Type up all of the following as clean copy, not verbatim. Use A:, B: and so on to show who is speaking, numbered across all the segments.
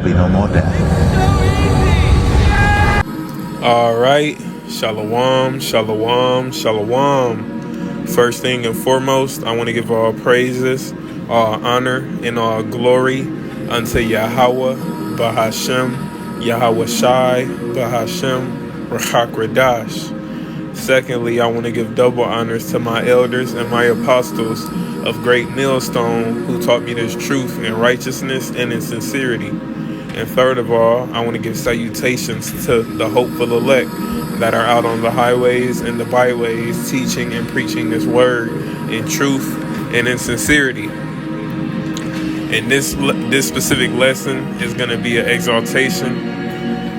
A: Be no more death.
B: All right. Shalom, shalom, shalom. First thing and foremost, I want to give all praises, all honor, and all glory unto Yahweh, Bahashem, Yahweh Shai, Bahashem, Rahak Radash. Secondly, I want to give double honors to my elders and my apostles of Great Millstone who taught me this truth in righteousness and in sincerity. And third of all, I want to give salutations to the hopeful elect that are out on the highways and the byways teaching and preaching this word in truth and in sincerity. And this specific lesson is going to be an exaltation.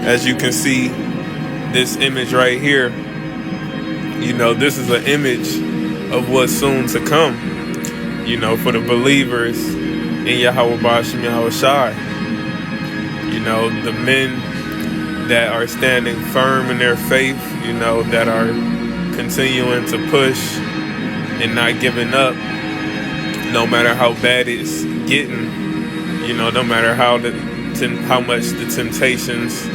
B: As you can see, this image right here, this is an image of what's soon to come, for the believers in Yahweh Ba'ashem Yahweh Shai. The men that are standing firm in their faith, that are continuing to push and not giving up, no matter how bad it's getting, no matter how much the temptations,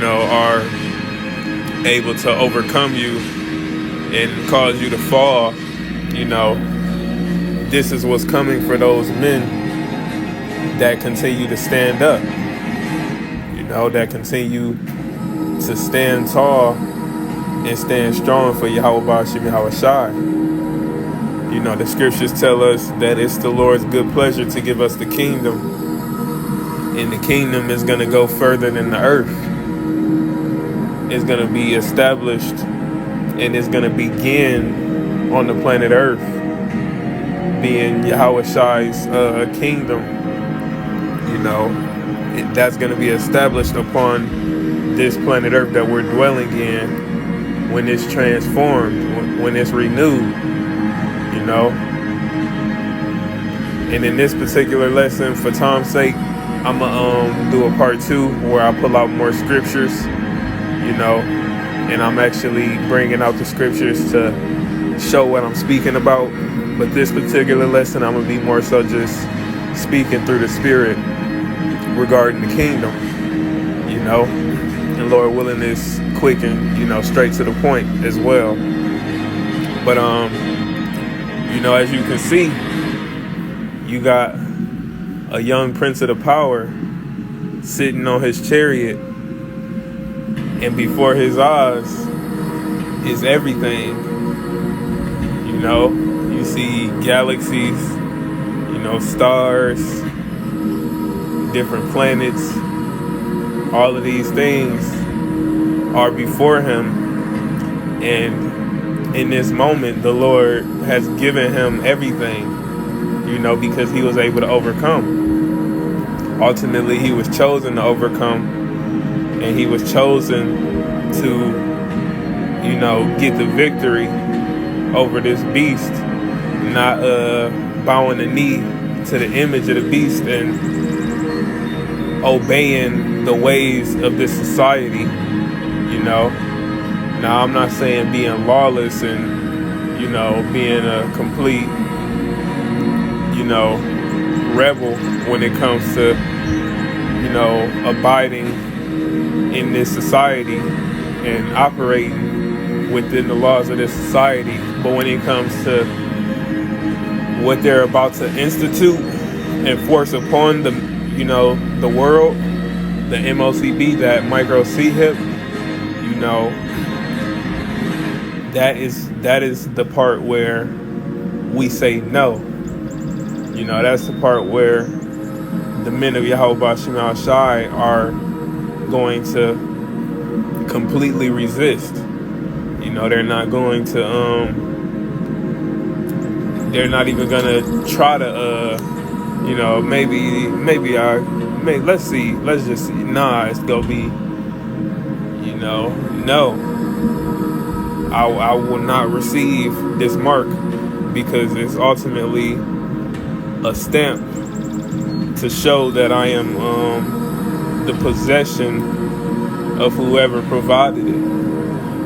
B: are able to overcome you and cause you to fall. This is what's coming for those men that continue to stand up, that continue to stand tall and stand strong for Yahweh Ba'ashem Yahweh Shai. The scriptures tell us that it's the Lord's good pleasure to give us the kingdom, and the kingdom is going to go further than the earth. It's going to be established and it's going to begin on the planet earth, being Yahweh Shai's kingdom. That's going to be established upon this planet earth that we're dwelling in when it's transformed, when it's renewed, And in this particular lesson, for time's sake, I'm going to do a part 2 where I pull out more scriptures, and I'm actually bringing out the scriptures to show what I'm speaking about. But this particular lesson, I'm going to be more so just speaking through the Spirit regarding the kingdom, and Lord willing is quick and, straight to the point as well. But, as you can see, you got a young prince of the power sitting on his chariot, and before his eyes is everything. You see galaxies, stars, different planets. All of these things are before him, and in this moment the Lord has given him everything, because he was able to overcome. Ultimately, he was chosen to overcome, and he was chosen to get the victory over this beast, not bowing the knee to the image of the beast and obeying the ways of this society. Now I'm not saying being lawless and being a complete rebel when it comes to abiding in this society and operating within the laws of this society. But when it comes to what they're about to institute and force upon the world, the MOCB, that micro C-hip, that is the part where we say no. That's the part where the men of Yahweh Ba'ashem Yahweh Shai are going to completely resist. They're not going to they're not even gonna try to let's just see. Nah, it's gonna be, no. I will not receive this mark, because it's ultimately a stamp to show that I am the possession of whoever provided it.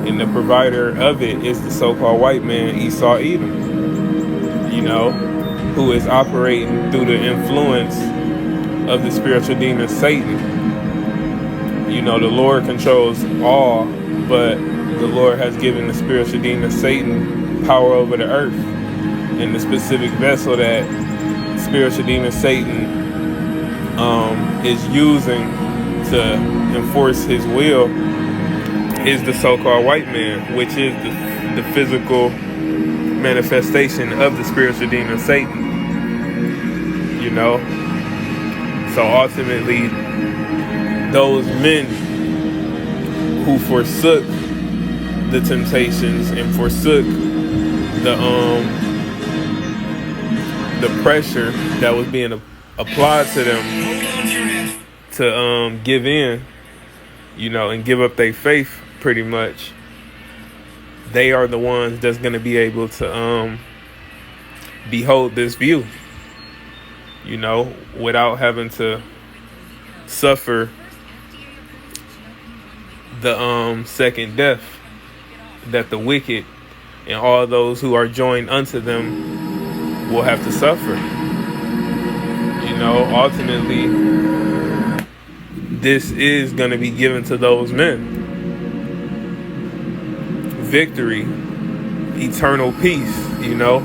B: And the provider of it is the so-called white man, Esau Edom, who is operating through the influence of the spiritual demon Satan. You know, the Lord controls all, but the Lord has given the spiritual demon Satan power over the earth. And the specific vessel that spiritual demon Satan is using to enforce his will is the so-called white man, which is the physical manifestation of the spiritual demon Satan. You know? So ultimately, those men who forsook the temptations and forsook the pressure that was being applied to them to give in, you know, and give up their faith, pretty much, they are the ones that's going to be able to behold this view, you know, without having to suffer the second death that the wicked and all those who are joined unto them will have to suffer. You know, ultimately, this is going to be given to those men. Victory, eternal peace, you know.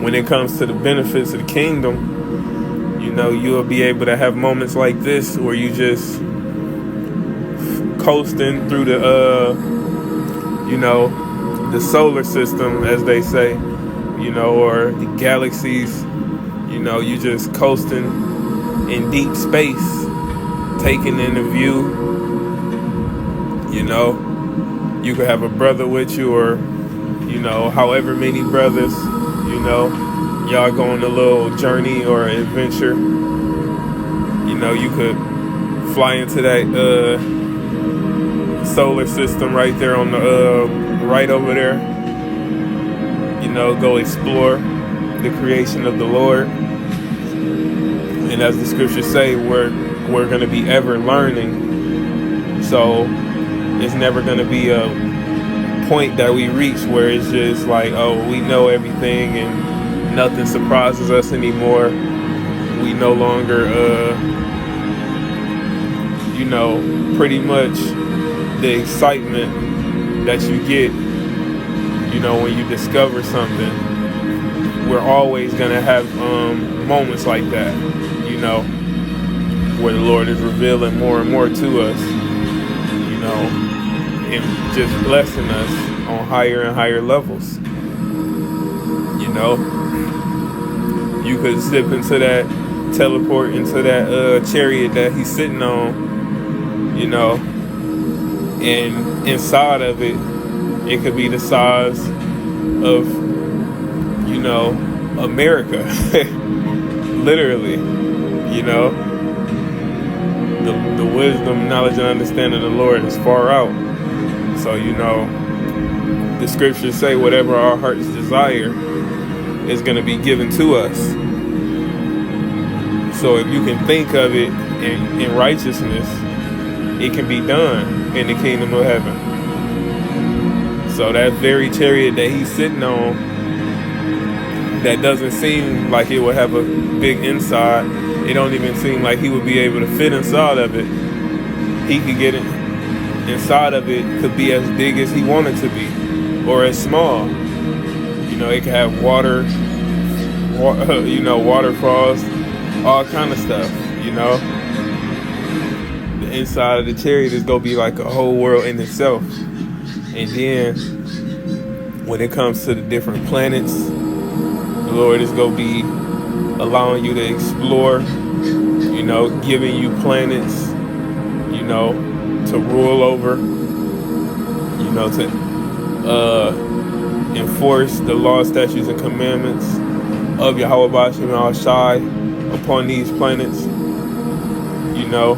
B: When it comes to the benefits of the kingdom, you know, you'll be able to have moments like this where you just coasting through the, you know, the solar system, as they say, you know, or the galaxies. You know, you just coasting in deep space, taking in the view. You know, you could have a brother with you, or, you know, however many brothers, you know, y'all go on a little journey or adventure. You know, you could fly into that solar system right there on the right over there. You know, go explore the creation of the Lord. And as the scriptures say, we're going to be ever learning. So it's never going to be a point that we reach where it's just like, oh, we know everything and nothing surprises us anymore. We no longer, you know, pretty much the excitement that you get, you know, when you discover something. We're always going to have moments like that, you know, where the Lord is revealing more and more to us, you know, and just blessing us on higher and higher levels. You know, you could zip into that, teleport into that chariot that he's sitting on, you know, and inside of it, it could be the size of, you know, America. Literally, you know. The wisdom, knowledge, and understanding of the Lord is far out. So, you know, the scriptures say whatever our hearts desire is going to be given to us. So if you can think of it in righteousness, it can be done in the kingdom of heaven. So that very chariot that he's sitting on, that doesn't seem like it would have a big inside. It don't even seem like he would be able to fit inside of it. He could get it inside of it, could be as big as he wanted to be, or as small. You know, it could have water, you know, waterfalls, all kind of stuff, you know. The inside of the chariot is going to be like a whole world in itself. And then, when it comes to the different planets, the Lord is going to be allowing you to explore, you know, giving you planets, you know, to rule over, you know, to enforce the laws, statutes, and commandments of Yahweh Bashim al-Shai upon these planets, you know,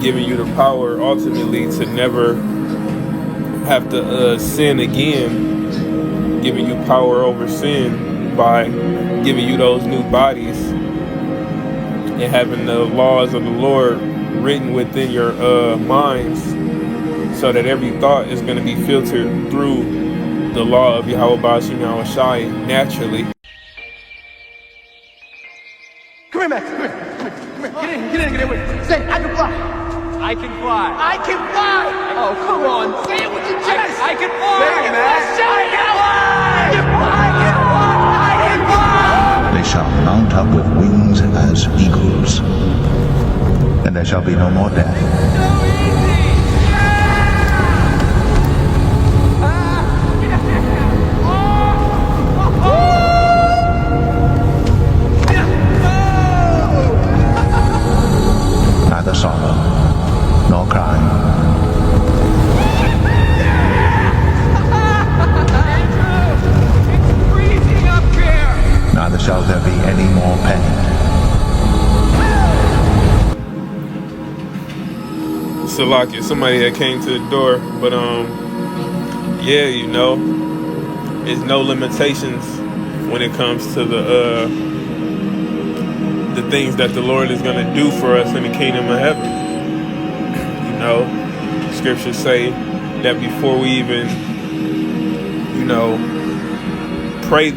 B: giving you the power ultimately to never have to sin again, giving you power over sin by giving you those new bodies and having the laws of the Lord written within your minds, so that every thought is going to be filtered through the law of Yahweh Bashim al-Shai naturally.
A: Come here. here, Max. Come here. Get in. Get in. Say, I can fly.
C: I can fly.
A: I can fly. Oh, come on. Say it with your chest.
C: I can fly.
A: Say it, Max. Shout it out. I can fly. I can fly.
D: They shall mount up with wings as eagles, and there shall be no more death, neither sorrow nor crying,
C: It's freezing up here.
D: neither shall there be any more pain.
B: Salaki, somebody that came to the door, but yeah, you know, there's no limitations when it comes to the things that the Lord is gonna do for us in the kingdom of heaven. You know, scriptures say that before we even, you know, pray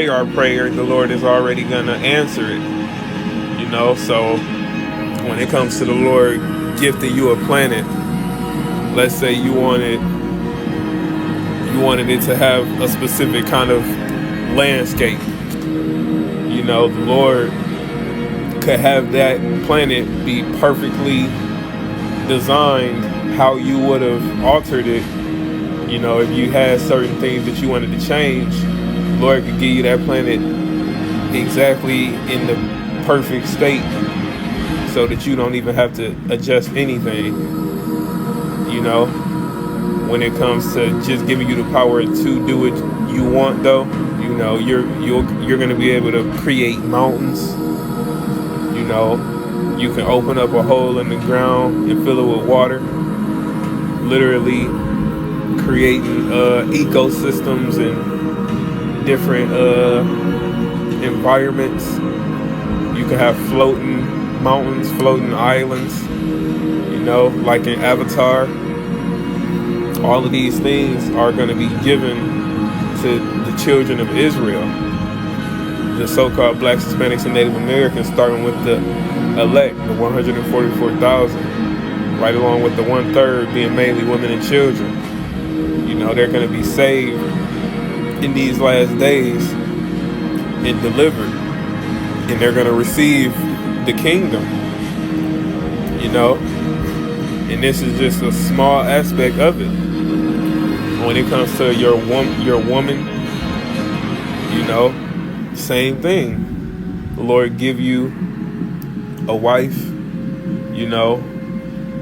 B: our prayer, the Lord is already gonna answer it. You know, so when it comes to the Lord gifting you a planet, let's say you wanted it to have a specific kind of landscape. You know, the Lord could have that planet be perfectly designed how you would have altered it. You know, if you had certain things that you wanted to change, the Lord could give you that planet exactly in the perfect state, so that you don't even have to adjust anything. You know, when it comes to just giving you the power to do what you want, though, you know, you're going to be able to create mountains. You know, you can open up a hole in the ground and fill it with water, literally creating ecosystems and different environments. You can have floating mountains, floating islands, you know, like in Avatar. All of these things are going to be given to the children of Israel, the so-called blacks, Hispanics, and Native Americans, starting with the elect, the 144,000, right along with the 1/3 being mainly women and children. You know, they're going to be saved in these last days and delivered, and they're going to receive the kingdom, you know, and this is just a small aspect of it. When it comes to your woman, you know, same thing. The Lord give you a wife, you know,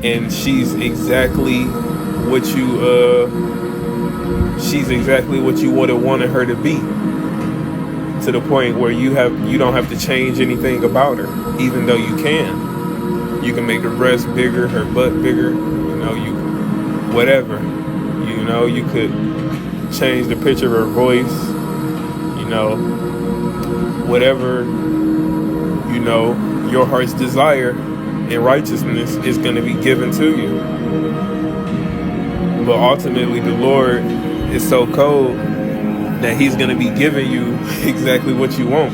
B: and she's exactly what you would have wanted her to be, to the point where you don't have to change anything about her, even though you can. You can make her breast bigger, her butt bigger, you know, whatever. You know, you could change the pitch of her voice, you know, whatever, you know, your heart's desire in righteousness is going to be given to you. But ultimately, the Lord is so cold that he's going to be giving you exactly what you want,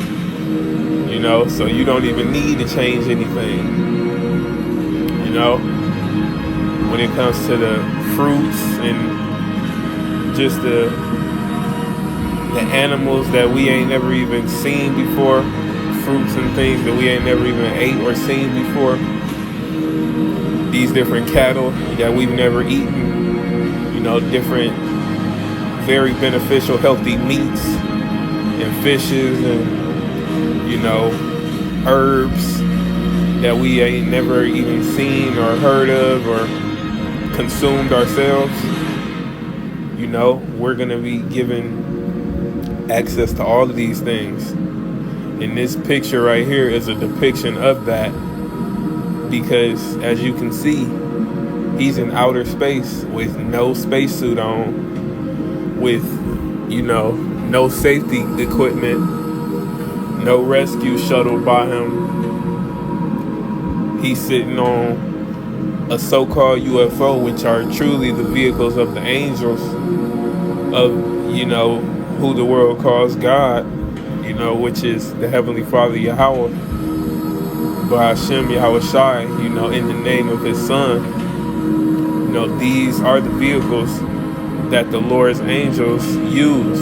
B: you know, so you don't even need to change anything. You know, when it comes to the fruits and just the animals that we ain't never even seen before, fruits and things that we ain't never even ate or seen before, these different cattle that we've never eaten, you know, different very beneficial, healthy meats and fishes and, you know, herbs that we ain't never even seen or heard of or consumed ourselves. You know, we're going to be given access to all of these things. And this picture right here is a depiction of that, because as you can see, he's in outer space with no spacesuit on, with, you know, no safety equipment, no rescue shuttle by him. He's sitting on a so-called UFO, which are truly the vehicles of the angels of, you know, who the world calls God, you know, which is the Heavenly Father, Yahweh. by Hashem Yahweh Shai, in the name of his son. These are the vehicles that the Lord's angels use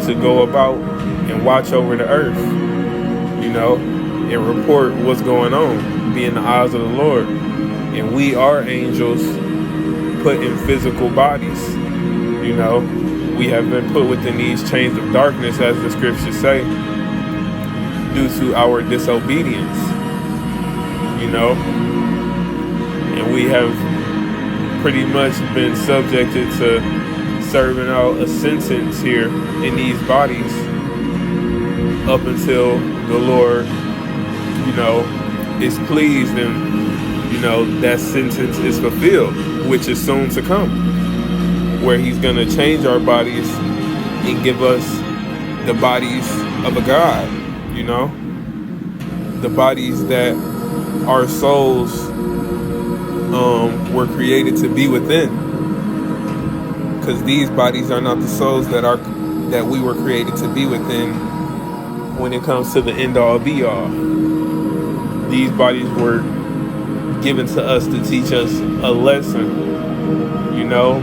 B: to go about and watch over the earth, and report what's going on, be in the eyes of the Lord. And we are angels put in physical bodies. We have been put within these chains of darkness, as the scriptures say, due to our disobedience, and we have pretty much been subjected to serving out a sentence here in these bodies up until the Lord, is pleased and, that sentence is fulfilled, which is soon to come, where he's going to change our bodies and give us the bodies of a God, the bodies that our souls were created to be within, because these bodies are not the souls that we were created to be within when it comes to the end all be all. These bodies were given to us to teach us a lesson,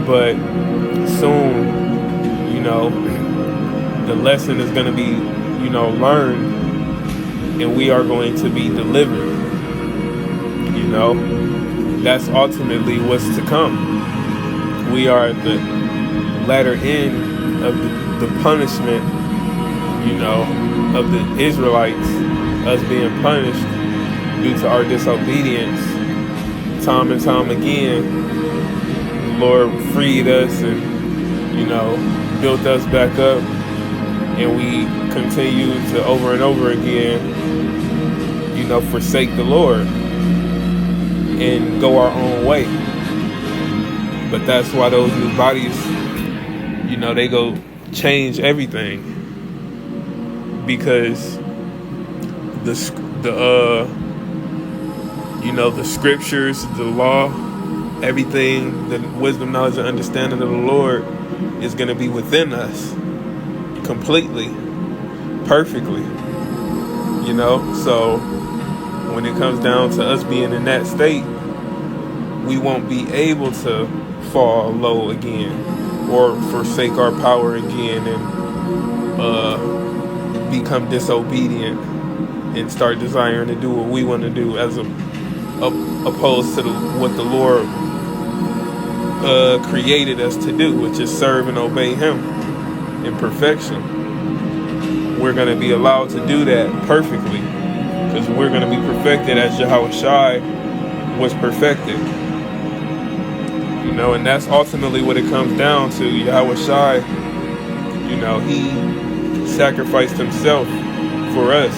B: but soon, the lesson is going to be, learned, and we are going to be delivered. That's ultimately what's to come. We are at the latter end of the punishment, of the Israelites, us being punished due to our disobedience. Time and time again, the Lord freed us and, built us back up, and we continue to over and over again, forsake the Lord and go our own way. But that's why those new bodies, they go change everything, because the scriptures, the law, everything, the wisdom, knowledge, and understanding of the Lord is going to be within us completely, perfectly, so when it comes down to us being in that state, we won't be able to fall low again or forsake our power again and become disobedient and start desiring to do what we want to do, as opposed to what the Lord created us to do, which is serve and obey him in perfection. We're going to be allowed to do that perfectly, because we're going to be perfected as Yahweh Shai was perfected. And that's ultimately what it comes down to. Yahweh Shai, he sacrificed himself for us,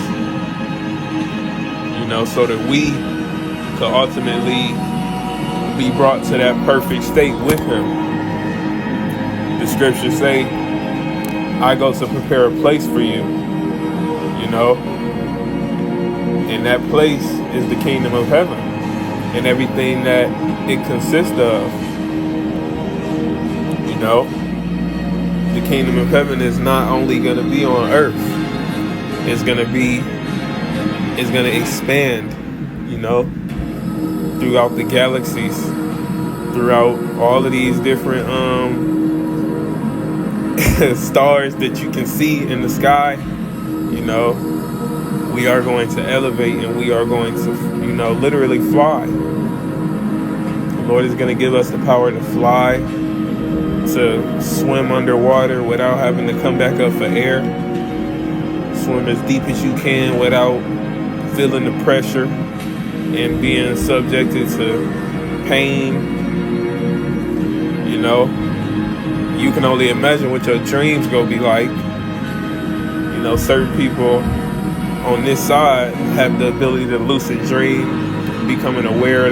B: so that we could ultimately be brought to that perfect state with him. The scriptures say, I go to prepare a place for you, and that place is the kingdom of heaven and everything that it consists of. The kingdom of heaven is not only going to be on earth, it's going to expand, throughout the galaxies, throughout all of these different stars that you can see in the sky. We are going to elevate, and we are going to, literally fly. The Lord is going to give us the power to fly, to swim underwater without having to come back up for air. Swim as deep as you can without feeling the pressure and being subjected to pain. You can only imagine what your dreams gonna be like. Certain people on this side have the ability to lucid dream, becoming aware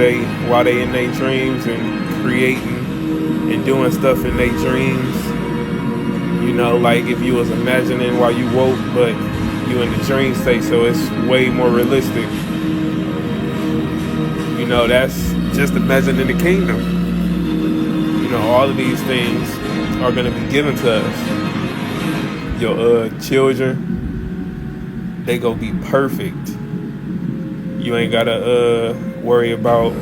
B: while they in their dreams and creating and doing stuff in their dreams. Like if you was imagining while you woke, but you in the dream state, so it's way more realistic. That's just imagining the kingdom. All of these things are going to be given to us. Your children, they gonna be perfect. You ain't gotta worry about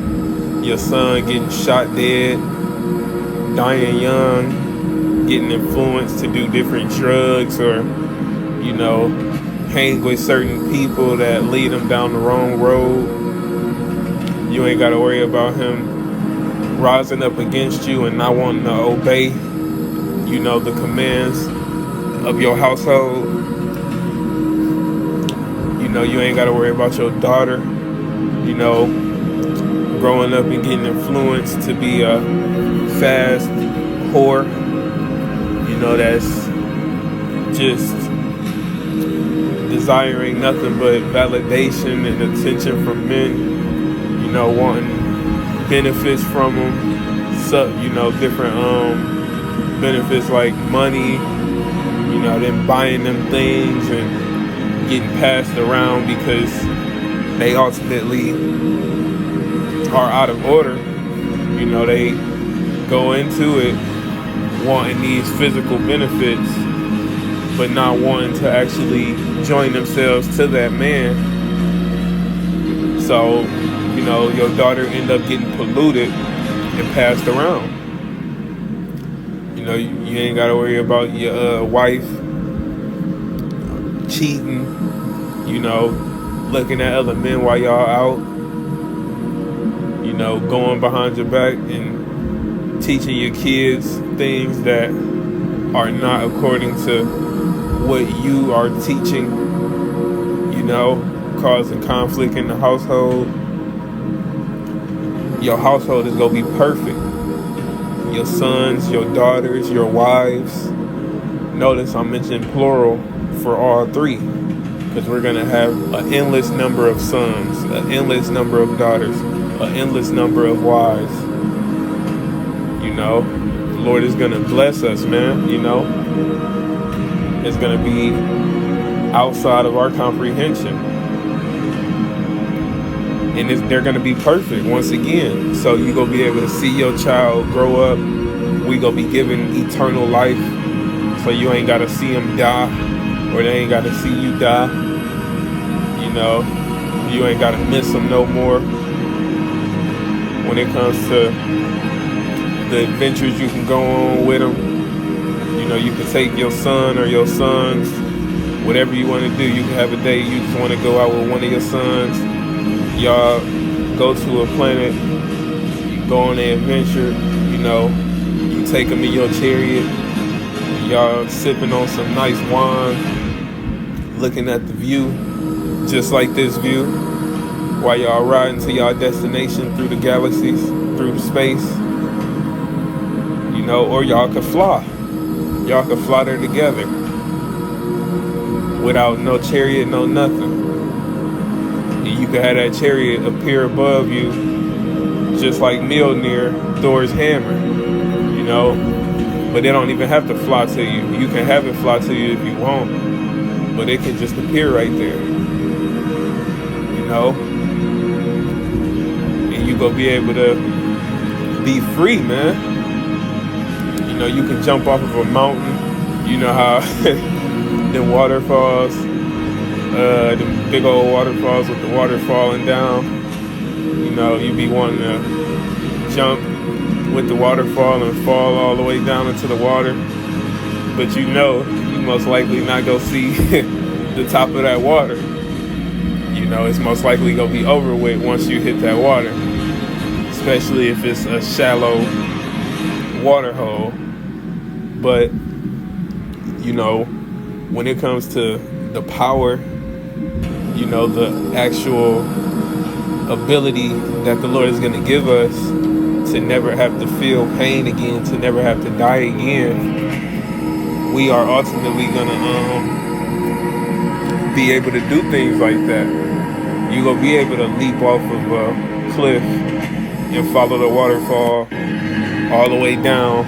B: your son getting shot dead, dying young, getting influenced to do different drugs, or hang with certain people that lead him down the wrong road. You ain't gotta worry about him rising up against you and not wanting to obey, the commands of your household. You ain't gotta worry about your daughter, growing up and getting influenced to be a fast whore, that's just desiring nothing but validation and attention from men, wanting benefits from them, different benefits like money, them buying them things and getting passed around because they ultimately are out of order. They go into it wanting these physical benefits, but not wanting to actually join themselves to that man. So, your daughter end up getting polluted and passed around. You ain't got to worry about your wife cheating, looking at other men while y'all out, going behind your back and teaching your kids things that are not according to what you are teaching, causing conflict in the household. Your household is going to be perfect. Your sons, your daughters, your wives. Notice I'm mentioning plural for all three, because we're going to have an endless number of sons, an endless number of daughters, an endless number of wives. The Lord is going to bless us, man. It's going to be outside of our comprehension. And they're going to be perfect once again. So you're going to be able to see your child grow up. We going to be given eternal life. So you ain't got to see them die, or they ain't got to see you die. You ain't got to miss them no more. When it comes to the adventures you can go on with them, you can take your son or your sons, whatever you want to do. You can have a day you just want to go out with one of your sons. Y'all go to a planet, you go on an adventure, you take them in your chariot, y'all sipping on some nice wine, looking at the view, just like this view, while y'all riding to y'all destination through the galaxies, through the space, or y'all could fly. Y'all could fly there together without no chariot, no nothing. You could have that chariot appear above you, just like Mjolnir, Thor's hammer, But they don't even have to fly to you. You can have it fly to you if you want, but it can just appear right there, And you gonna be able to be free, man. You can jump off of a mountain. You know how them waterfalls, the big old waterfalls with the water falling down. You be wanting to jump with the waterfall and fall all the way down into the water. But you most likely not go see the top of that water. It's most likely going to be over with once you hit that water. Especially if it's a shallow water hole. But, when it comes to the power, the actual ability that the Lord is going to give us to never have to feel pain again, to never have to die again, we are ultimately going to be able to do things like that. You're going to be able to leap off of a cliff and follow the waterfall all the way down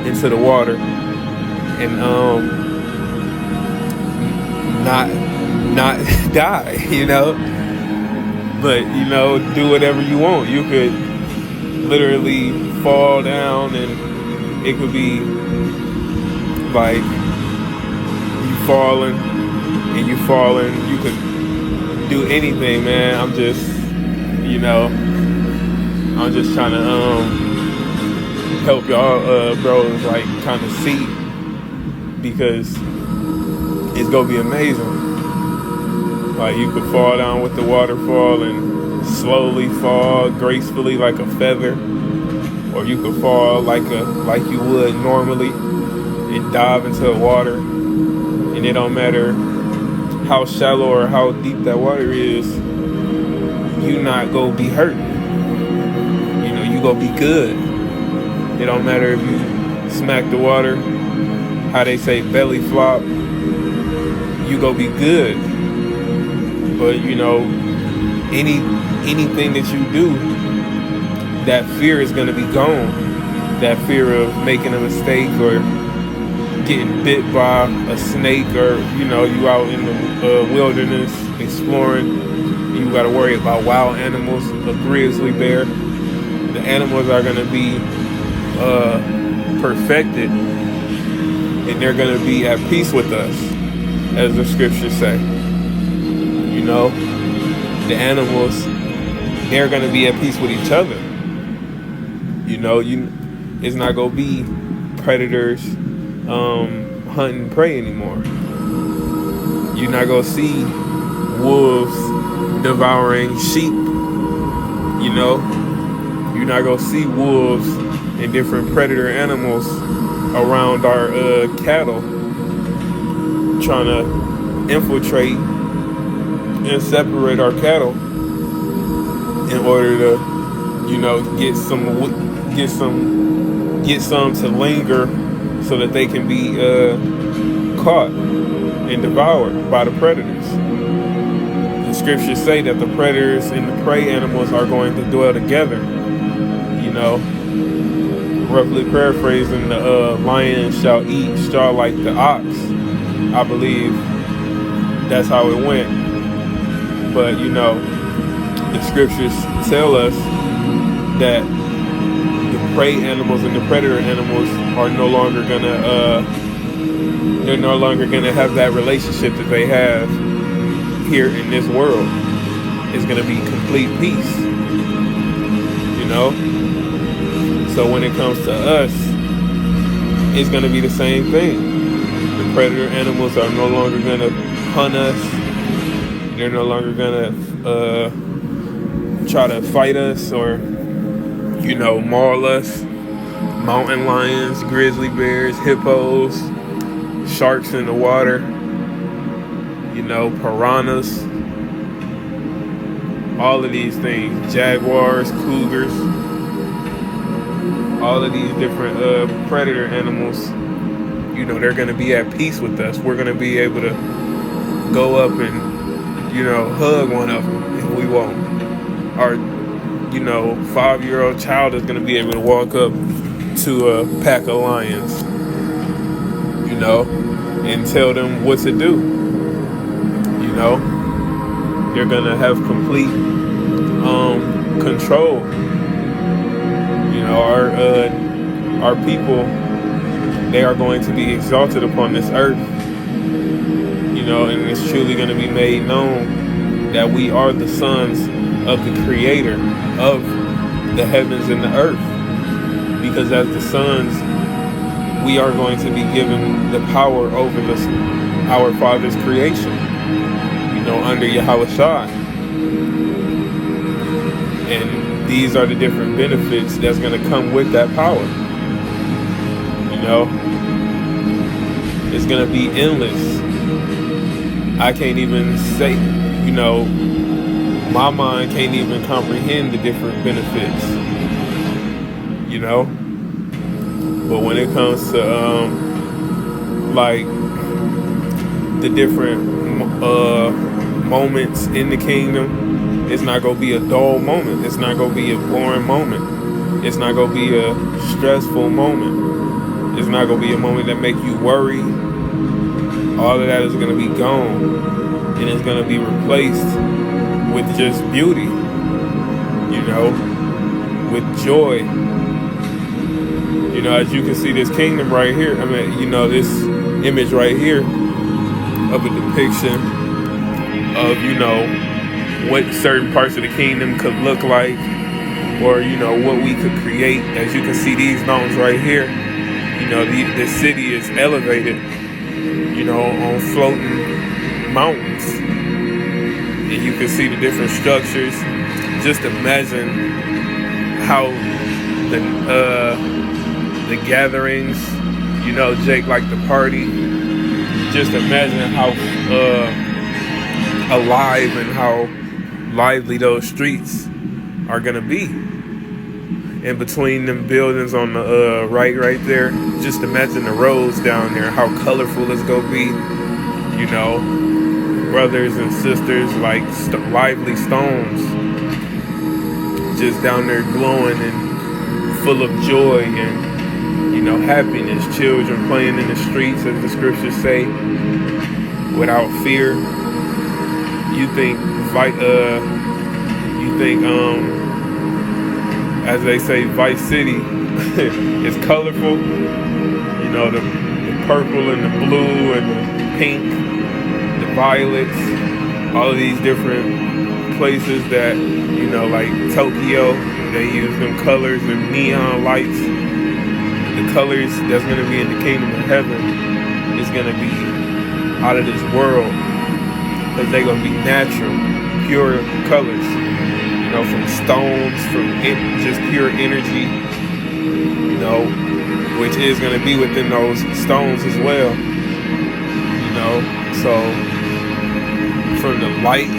B: into the water and not die, but do whatever you want. You could literally fall down and it could be like you falling, you could do anything, man. I'm just, I'm just trying to help y'all, bros, like kind of see, because it's gonna be amazing. Like, you could fall down with the waterfall and slowly fall gracefully like a feather, or you could fall like you would normally and dive into the water, and it don't matter how shallow or how deep that water is, you not gonna be hurt. You gonna be good. It don't matter if you smack the water, how they say belly flop, you gonna be good. But anything that you do, that fear is gonna be gone. That fear of making a mistake or getting bit by a snake, or you out in the wilderness exploring, you got to worry about wild animals, a grizzly bear. The animals are going to be perfected, and they're going to be at peace with us, as the scriptures say. The animals, they're going to be at peace with each other. It's not going to be predators hunting prey anymore. You're not gonna see wolves devouring sheep. You're not gonna see wolves and different predator animals around our cattle trying to infiltrate and separate our cattle in order to get some to linger, so that they can be caught and devoured by the predators. The scriptures say that the predators and the prey animals are going to dwell together. Roughly paraphrasing, the lion shall eat straw like the ox. I believe that's how it went. But the scriptures tell us that prey animals and the predator animals are no longer gonna have that relationship that they have here in this world. It's gonna be complete peace. So when it comes to us, it's gonna be the same thing. The predator animals are no longer gonna hunt us. They're no longer gonna try to fight us or maul us. Mountain lions, grizzly bears, hippos, sharks in the water, piranhas, all of these things, jaguars, cougars, all of these different predator animals, they're going to be at peace with us. We're going to be able to go up and, hug one of them if we want. Our 5-year-old child is going to be able to walk up to a pack of lions, and tell them what to do. You're going to have complete control. Our people, they are going to be exalted upon this earth, and it's truly going to be made known that we are the sons of the Creator of the heavens and the earth. Because as the sons, we are going to be given the power over our Father's creation, under Yahweh Shai. And these are the different benefits that's going to come with that power. It's going to be endless. I can't even say, my mind can't even comprehend the different benefits. But when it comes to like the different moments in the kingdom, it's not gonna be a dull moment. It's not gonna be a boring moment. It's not gonna be a stressful moment. It's not gonna be a moment that make you worry. All of that is gonna be gone, and it's gonna be replaced with just beauty, with joy. As you can see this kingdom right here, this image right here of a depiction of, what certain parts of the kingdom could look like, or what we could create. As you can see, these mountains right here, the city is elevated, on floating mountains, and you can see the different structures. Just imagine how the gatherings, Jake, like the party. Just imagine how alive and how lively those streets are gonna be. In between them buildings on the right there, just imagine the roads down there, how colorful it's gonna be. Brothers and sisters like lively stones, just down there glowing and full of joy and happiness. Children playing in the streets, as the scriptures say, without fear. You think as they say, Vice City is colorful. The purple and the blue and the pink, the violets, all of these different places that, like Tokyo, they use them colors and neon lights. The colors that's going to be in the kingdom of heaven is going to be out of this world, because they're going to be natural, pure colors, from stones, from just pure energy, which is going to be within those stones as well, so from the light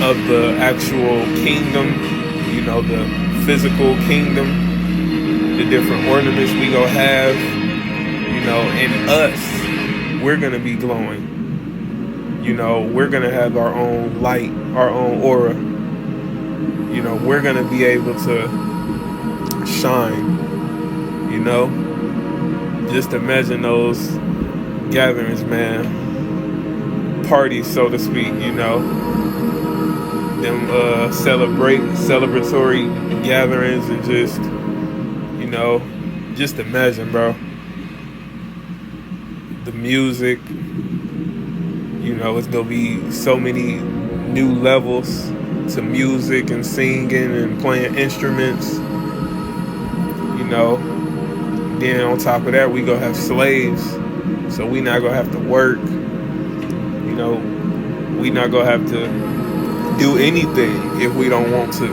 B: of the actual kingdom, the physical kingdom, the different ornaments we gonna have, and us, we're gonna be glowing. We're gonna have our own light, our own aura. We're gonna be able to shine. Just imagine those gatherings, man. Parties, so to speak. Them celebratory gatherings, and just imagine, bro. The music, it's gonna be so many new levels to music and singing and playing instruments. Then on top of that, we gonna have slaves, so we not gonna have to work. We not gonna have to do anything if we don't want to.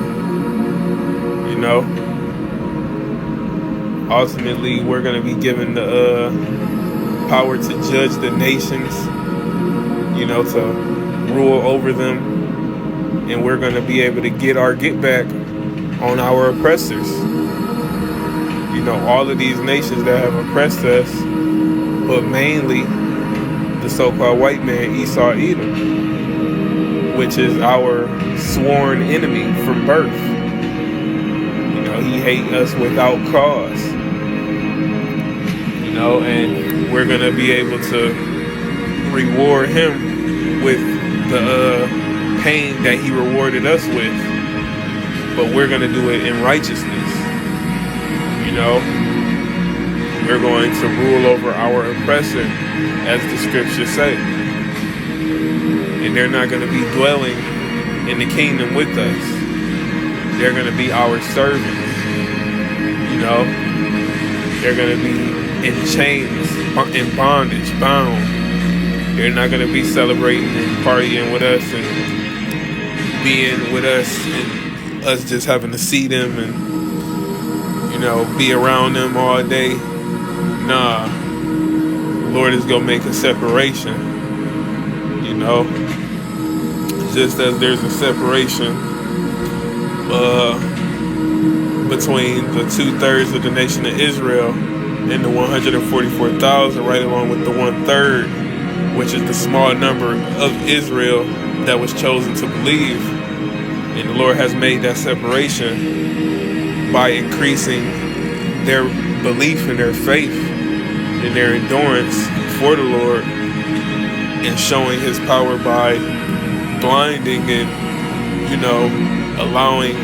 B: Ultimately, we're going to be given the power to judge the nations, to rule over them, and we're going to be able to get back on our oppressors. All of these nations that have oppressed us, but mainly the so-called white man, Esau, Edom, which is our sworn enemy from birth. He hates us without cause. And we're going to be able to reward him with the pain that he rewarded us with. But we're going to do it in righteousness. We're going to rule over our oppressor, as the scriptures say. And they're not going to be dwelling in the kingdom with us. They're going to be our servants. They're going to be in chains, in bondage, bound. They're not going to be celebrating and partying with us and being with us, and us just having to see them and, be around them all day. Nah. The Lord is going to make a separation. Just as there's a separation between the 2/3 of the nation of Israel and the 144,000, right along with the 1/3, which is the small number of Israel that was chosen to believe. And the Lord has made that separation by increasing their belief and their faith and their endurance for the Lord, and showing his power by blinding and, allowing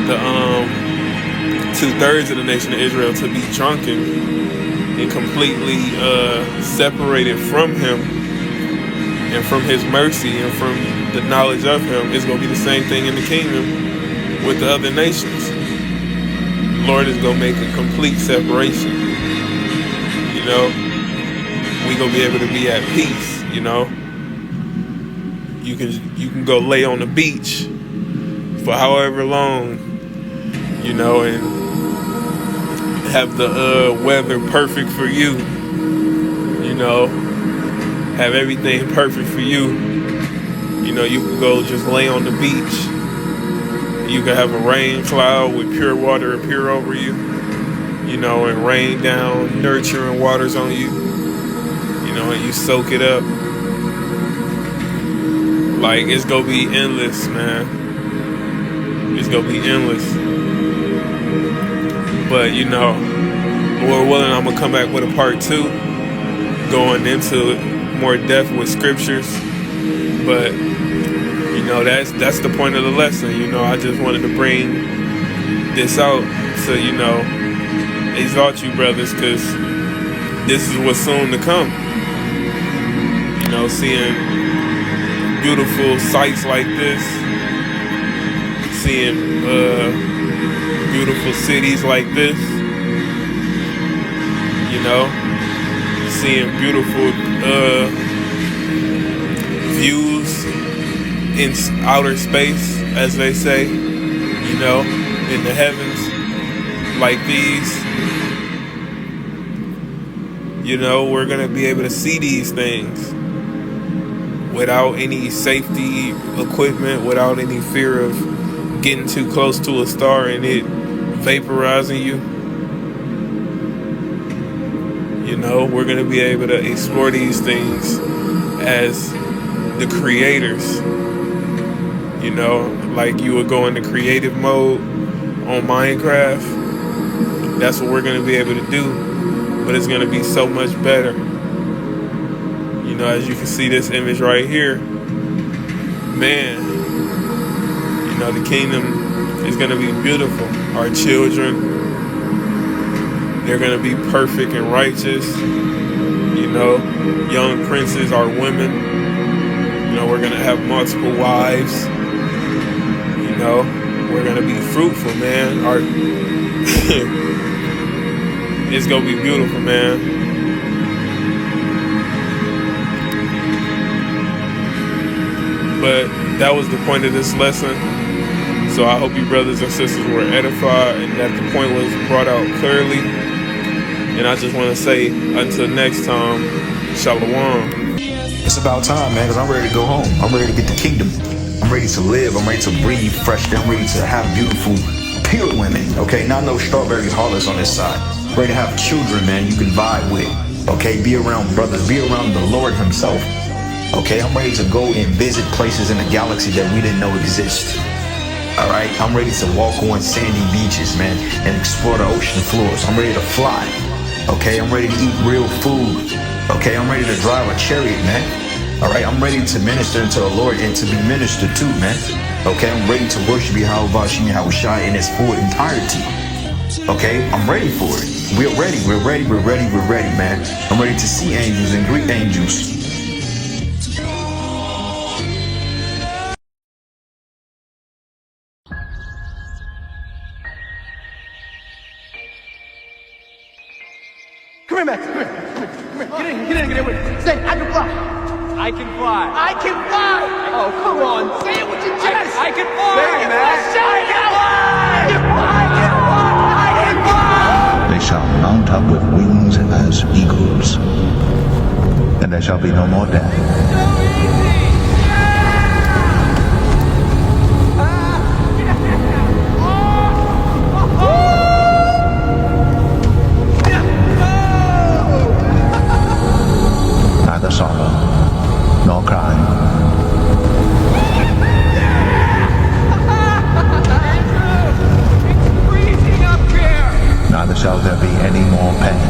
B: the 2/3 of the nation of Israel to be drunken and completely separated from him. And from his mercy and from the knowledge of him, it's going to be the same thing in the kingdom with the other nations. The Lord is going to make a complete separation. You know, we going to be able to be at peace, you know. You can go lay on the beach for however long, you know, and have the weather perfect for you, you know. Have everything perfect for you. You know, you can go just lay on the beach. You can have a rain cloud with pure water appear over you, you know, and rain down nurturing waters on you, you know, and you soak it up. Like, it's gonna be endless, man. It's gonna be endless. But, you know, Lord willing, I'm gonna come back with a part 2, going into more depth with scriptures. But, you know, that's the point of the lesson. You know, I just wanted to bring this out to, you know, exalt you, brothers, because this is what's soon to come. You know, seeing beautiful sights like this, seeing beautiful cities like this, you know, seeing beautiful views in outer space, as they say, you know, in the heavens like these. You know, we're going to be able to see these things without any safety equipment, without any fear of getting too close to a star and it vaporizing you. You know, we're going to be able to explore these things as the creators. You know, like you would go into creative mode on Minecraft. That's what we're going to be able to do. But it's going to be so much better. You know, as you can see this image right here, man, you know, the kingdom is going to be beautiful. Our children, they're going to be perfect and righteous. You know, young princes are women. You know, we're going to have multiple wives. You know, we're going to be fruitful, man. It's going to be beautiful, man. But that was the point of this lesson. So I hope you brothers and sisters were edified and that the point was brought out clearly. And I just want to say, until next time, Shalom.
E: It's about time, man, because I'm ready to go home. I'm ready to get the kingdom. I'm ready to live. I'm ready to breathe fresh. I'm ready to have beautiful, pure women, okay? Not no strawberry harlots on this side. I'm ready to have children, man, you can vibe with, okay? Be around brothers. Be around the Lord himself, okay? I'm ready to go and visit places in the galaxy that we didn't know exist. All right, I'm ready to walk on sandy beaches, man, and explore the ocean floors. I'm ready to fly. Okay, I'm ready to eat real food. Okay, I'm ready to drive a chariot, man. All right, I'm ready to minister to the Lord and to be ministered to, man. Okay, I'm ready to worship Yahweh Shai in its full entirety. Okay, I'm ready for it. We're ready, man. I'm ready to see angels and greet angels.
A: Come here, Max. Come here. Get in with me. Say, I can fly.
C: I can fly.
A: I can fly. Oh, come on. Say it with your chest.
C: I can fly.
A: Say it, Max. I can fly. I can fly. I can fly.
D: They shall mount up with wings as eagles, and there shall be no more death. Neither sorrow nor crying.
C: It's freezing up here.
D: Neither shall there be any more pain.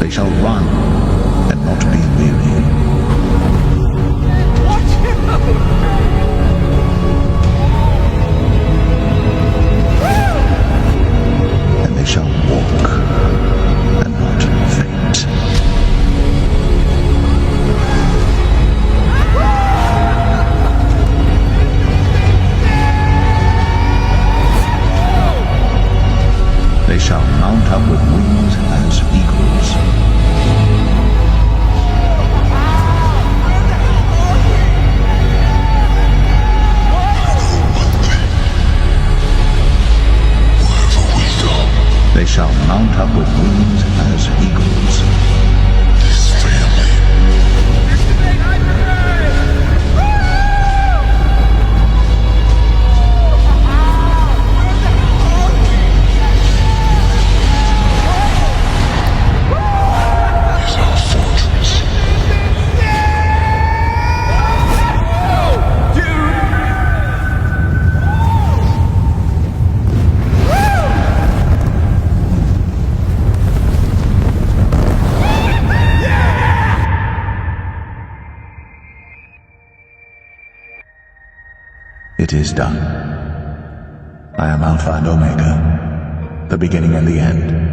D: They shall run and not be weary.
C: Watch out.
D: And they shall walk and not faint. shall mount up with wings as eagles. They shall mount up with wings as eagles.
F: This family is our fortress.
D: It is done. I am Alpha and Omega, the beginning and the end.